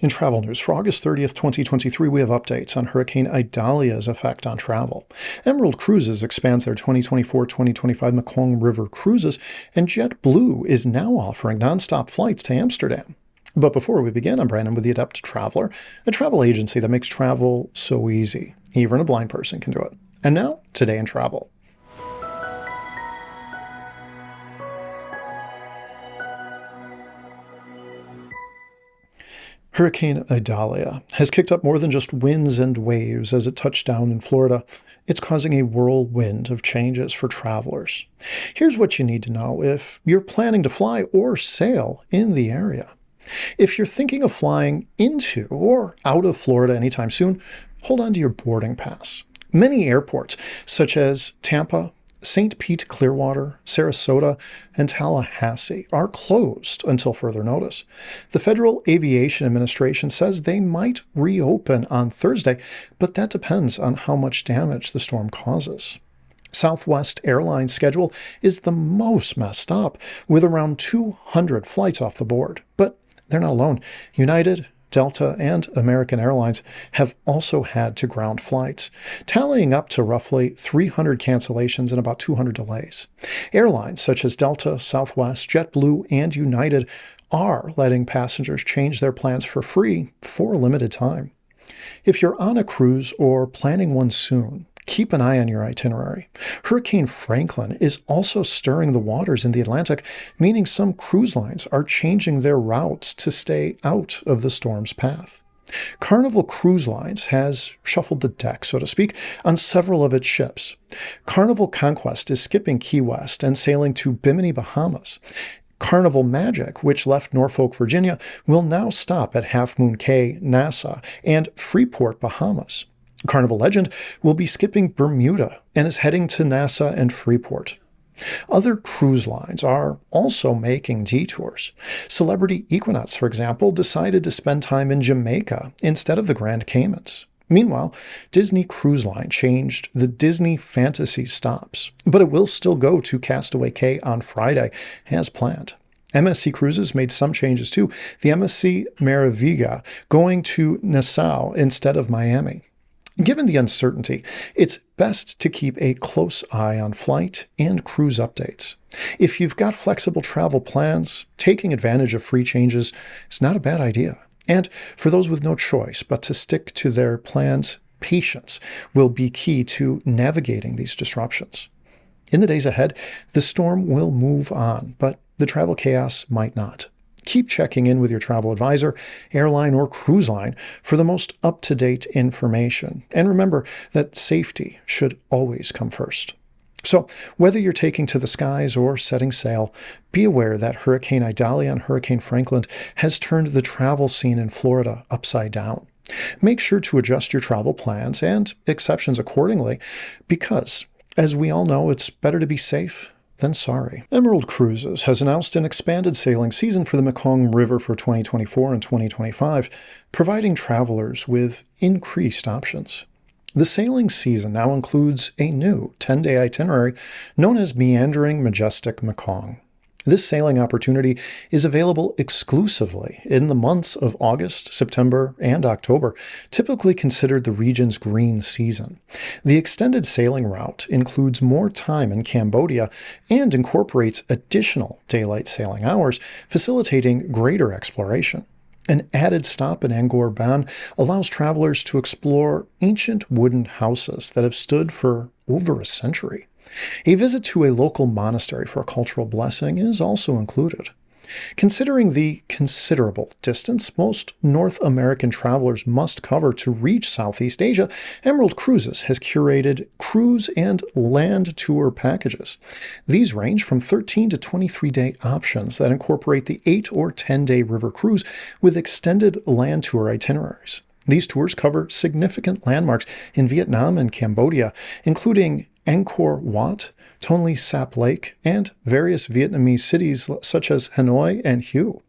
In travel news for August 30th, 2023, we have updates on Hurricane Idalia's effect on travel. Emerald Cruises expands their 2024-2025 Mekong River cruises, and JetBlue is now offering nonstop flights to Amsterdam. But before we begin, I'm Brandon with The Adept Traveler, a travel agency that makes travel so easy. Even a blind person can do it. And now, today in travel. Hurricane Idalia has kicked up more than just winds and waves as it touched down in Florida. It's causing a whirlwind of changes for travelers. Here's what you need to know if you're planning to fly or sail in the area. If you're thinking of flying into or out of Florida anytime soon, hold on to your boarding pass. Many airports, such as Tampa, St. Pete, Clearwater, Sarasota, and Tallahassee are closed until further notice. The Federal Aviation Administration says they might reopen on Thursday, but that depends on how much damage the storm causes. Southwest Airlines' schedule is the most messed up, with around 200 flights off the board. But they're not alone. United, Delta, and American Airlines have also had to ground flights, tallying up to roughly 300 cancellations and about 200 delays. Airlines such as Delta, Southwest, JetBlue, and United are letting passengers change their plans for free for a limited time. If you're on a cruise or planning one soon, keep an eye on your itinerary. Hurricane Franklin is also stirring the waters in the Atlantic, meaning some cruise lines are changing their routes to stay out of the storm's path. Carnival Cruise Lines has shuffled the deck, so to speak, on several of its ships. Carnival Conquest is skipping Key West and sailing to Bimini, Bahamas. Carnival Magic, which left Norfolk, Virginia, will now stop at Half Moon Cay, Nassau, and Freeport, Bahamas. Carnival Legend will be skipping Bermuda and is heading to Nassau and Freeport. Other cruise lines are also making detours. Celebrity Equinox, for example, decided to spend time in Jamaica instead of the Grand Caymans. Meanwhile, Disney Cruise Line changed the Disney Fantasy stops, but it will still go to Castaway Cay on Friday as planned. MSC Cruises made some changes too, the MSC Maravilla going to Nassau instead of Miami. Given the uncertainty, it's best to keep a close eye on flight and cruise updates. If you've got flexible travel plans, taking advantage of free changes is not a bad idea. And for those with no choice but to stick to their plans, patience will be key to navigating these disruptions. In the days ahead, the storm will move on, but the travel chaos might not. Keep checking in with your travel advisor, airline, or cruise line for the most up-to-date information. And remember that safety should always come first. So, whether you're taking to the skies or setting sail, be aware that Hurricane Idalia and Hurricane Franklin has turned the travel scene in Florida upside down. Make sure to adjust your travel plans and exceptions accordingly, because, as we all know, it's better to be safe than sorry. Emerald Cruises has announced an expanded sailing season for the Mekong River for 2024 and 2025, providing travelers with increased options. The sailing season now includes a new 10-day itinerary known as Meandering Majestic Mekong. This sailing opportunity is available exclusively in the months of August, September, and October, typically considered the region's green season. The extended sailing route includes more time in Cambodia and incorporates additional daylight sailing hours, facilitating greater exploration. An added stop in Angkor Ban allows travelers to explore ancient wooden houses that have stood for over a century. A visit to a local monastery for a cultural blessing is also included. Considering the considerable distance most North American travelers must cover to reach Southeast Asia, Emerald Cruises has curated cruise and land tour packages. These range from 13 to 23-day options that incorporate the 8 or 10-day river cruise with extended land tour itineraries. These tours cover significant landmarks in Vietnam and Cambodia, including Angkor Wat, Tonle Sap Lake, and various Vietnamese cities such as Hanoi and Hue.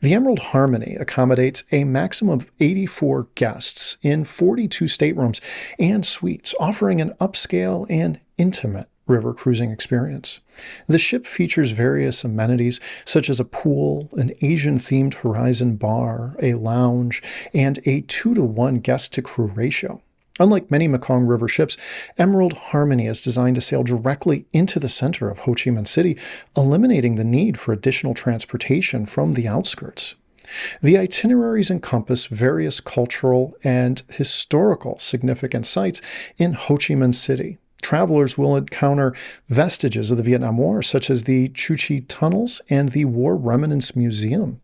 The Emerald Harmony accommodates a maximum of 84 guests in 42 staterooms and suites, offering an upscale and intimate river cruising experience. The ship features various amenities such as a pool, an Asian-themed Horizon bar, a lounge, and a 2-to-1 guest-to-crew ratio. Unlike many Mekong River ships, Emerald Harmony is designed to sail directly into the center of Ho Chi Minh City, eliminating the need for additional transportation from the outskirts. The itineraries encompass various cultural and historical significant sites in Ho Chi Minh City. Travelers will encounter vestiges of the Vietnam War, such as the Chu Chi Tunnels and the War Remnants Museum.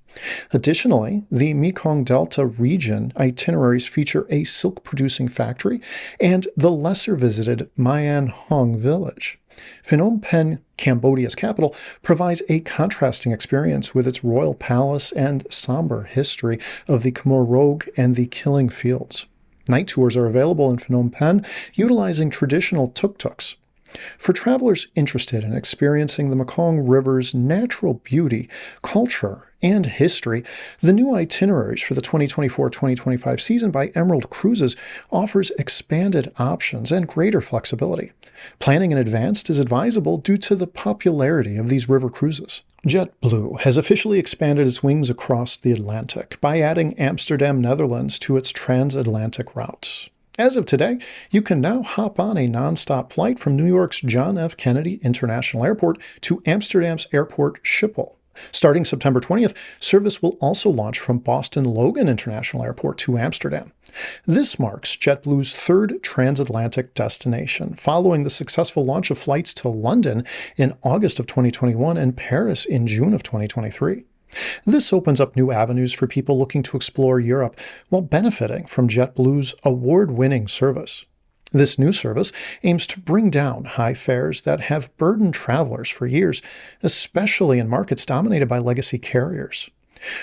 Additionally, the Mekong Delta region itineraries feature a silk-producing factory and the lesser-visited Mayan Hong village. Phnom Penh, Cambodia's capital, provides a contrasting experience with its royal palace and somber history of the Khmer Rouge and the Killing Fields. Night tours are available in Phnom Penh, utilizing traditional tuk-tuks. For travelers interested in experiencing the Mekong River's natural beauty, culture, and history, the new itineraries for the 2024-2025 season by Emerald Cruises offers expanded options and greater flexibility. Planning in advance is advisable due to the popularity of these river cruises. JetBlue has officially expanded its wings across the Atlantic by adding Amsterdam, Netherlands to its transatlantic routes. As of today, you can now hop on a nonstop flight from New York's John F. Kennedy International Airport to Amsterdam's airport Schiphol. Starting September 20th, service will also launch from Boston Logan International Airport to Amsterdam. This marks JetBlue's third transatlantic destination, following the successful launch of flights to London in August of 2021 and Paris in June of 2023. This opens up new avenues for people looking to explore Europe while benefiting from JetBlue's award-winning service. This new service aims to bring down high fares that have burdened travelers for years, especially in markets dominated by legacy carriers.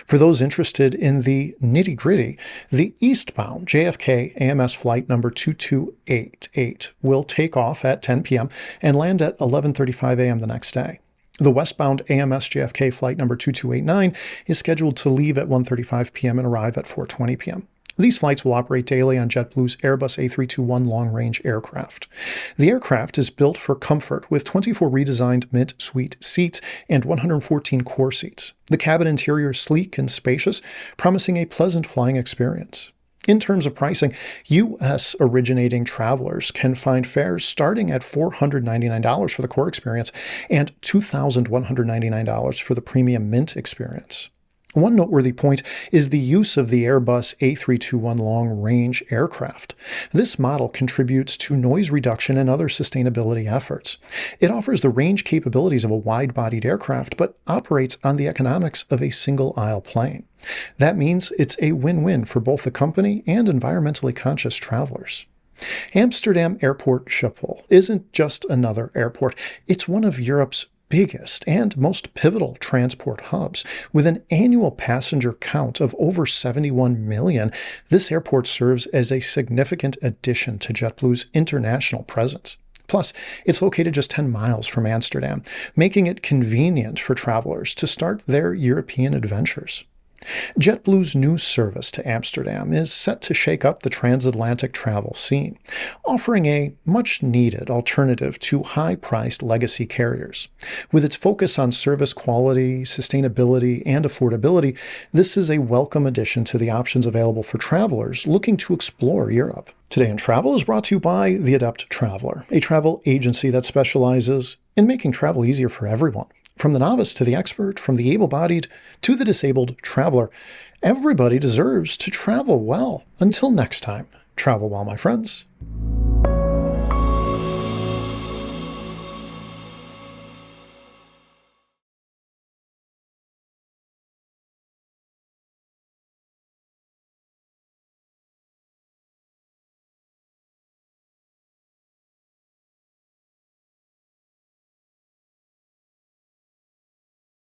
For those interested in the nitty-gritty, the eastbound JFK AMS flight number 2288 will take off at 10 p.m. and land at 11:35 a.m. the next day. The westbound AMS JFK flight number 2289 is scheduled to leave at 1:35 p.m. and arrive at 4:20 p.m. These flights will operate daily on JetBlue's Airbus A321 long-range aircraft. The aircraft is built for comfort with 24 redesigned mid-suite seats and 114 core seats. The cabin interior is sleek and spacious, promising a pleasant flying experience. In terms of pricing, U.S.-originating travelers can find fares starting at $499 for the core experience and $2,199 for the premium Mint experience. One noteworthy point is the use of the Airbus A321 long-range aircraft. This model contributes to noise reduction and other sustainability efforts. It offers the range capabilities of a wide-bodied aircraft, but operates on the economics of a single-aisle plane. That means it's a win-win for both the company and environmentally conscious travelers. Amsterdam Airport Schiphol isn't just another airport. It's one of Europe's biggest and most pivotal transport hubs. With an annual passenger count of over 71 million, this airport serves as a significant addition to JetBlue's international presence. Plus, it's located just 10 miles from Amsterdam, making it convenient for travelers to start their European adventures. JetBlue's new service to Amsterdam is set to shake up the transatlantic travel scene, offering a much-needed alternative to high-priced legacy carriers. With its focus on service quality, sustainability, and affordability, this is a welcome addition to the options available for travelers looking to explore Europe. Today in Travel is brought to you by The Adept Traveler, a travel agency that specializes in making travel easier for everyone. From the novice to the expert, from the able-bodied to the disabled traveler, everybody deserves to travel well. Until next time, travel well, my friends.